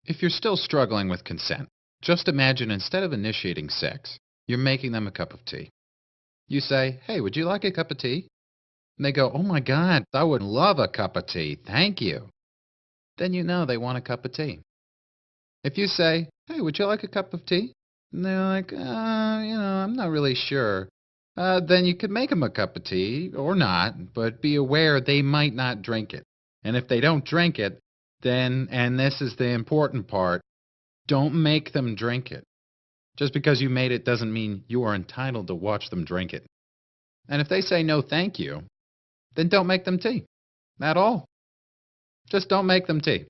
If you're still struggling with consent, just imagine instead of initiating sex, you're making them a cup of tea. You say, "Hey, would you like a cup of tea?" And they go, "Oh my God, I would love a cup of tea. Thank you." Then you know they want a cup of tea. If you say, "Hey, would you like a cup of tea?" And they're like, I'm not really sure. Then you could make them a cup of tea or not, but be aware they might not drink it. And if they don't drink it, then, and this is the important part, don't make them drink it. Just because you made it doesn't mean you are entitled to watch them drink it. And if they say no thank you, then don't make them tea. At all. Just don't make them tea.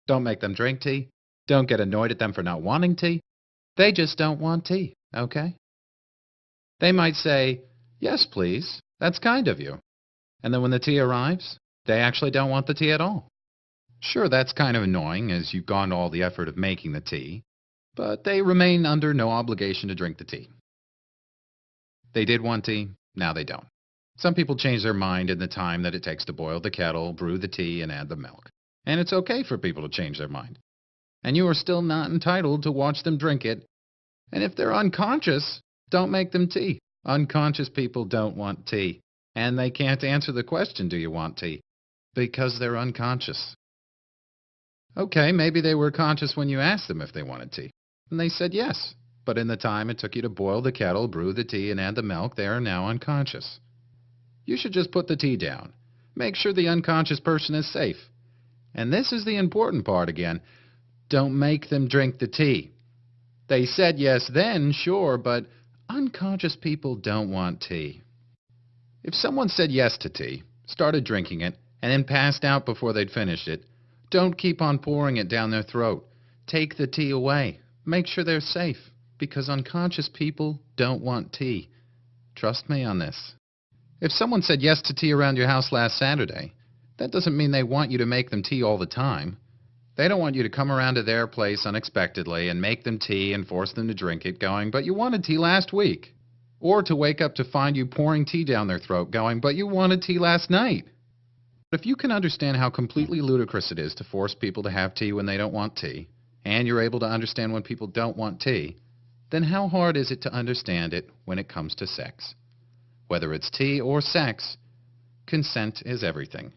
Don't make them drink tea. Don't get annoyed at them for not wanting tea. They just don't want tea, okay? They might say, "Yes, please. That's kind of you." And then when the tea arrives, they actually don't want the tea at all. Sure, that's kind of annoying as you've gone to all the effort of making the tea, but they remain under no obligation to drink the tea. They did want tea, now they don't. Some people change their mind in the time that it takes to boil the kettle, brew the tea, and add the milk. And it's okay for people to change their mind. And you are still not entitled to watch them drink it. And if they're unconscious, don't make them tea. Unconscious people don't want tea. And they can't answer the question, "Do you want tea?" Because they're unconscious. Okay, maybe they were conscious when you asked them if they wanted tea. And they said yes. But in the time it took you to boil the kettle, brew the tea, and add the milk, they are now unconscious. You should just put the tea down. Make sure the unconscious person is safe. And this is the important part again. Don't make them drink the tea. They said yes then, sure, but unconscious people don't want tea. If someone said yes to tea, started drinking it, and then passed out before they'd finished it, don't keep on pouring it down their throat. Take the tea away. Make sure they're safe, because unconscious people don't want tea. Trust me on this. If someone said yes to tea around your house last Saturday, that doesn't mean they want you to make them tea all the time. They don't want you to come around to their place unexpectedly and make them tea and force them to drink it, going, "But you wanted tea last week." Or to wake up to find you pouring tea down their throat, going, "But you wanted tea last night." But if you can understand how completely ludicrous it is to force people to have tea when they don't want tea, and you're able to understand when people don't want tea, then how hard is it to understand it when it comes to sex? Whether it's tea or sex, consent is everything.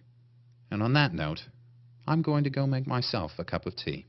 And on that note, I'm going to go make myself a cup of tea.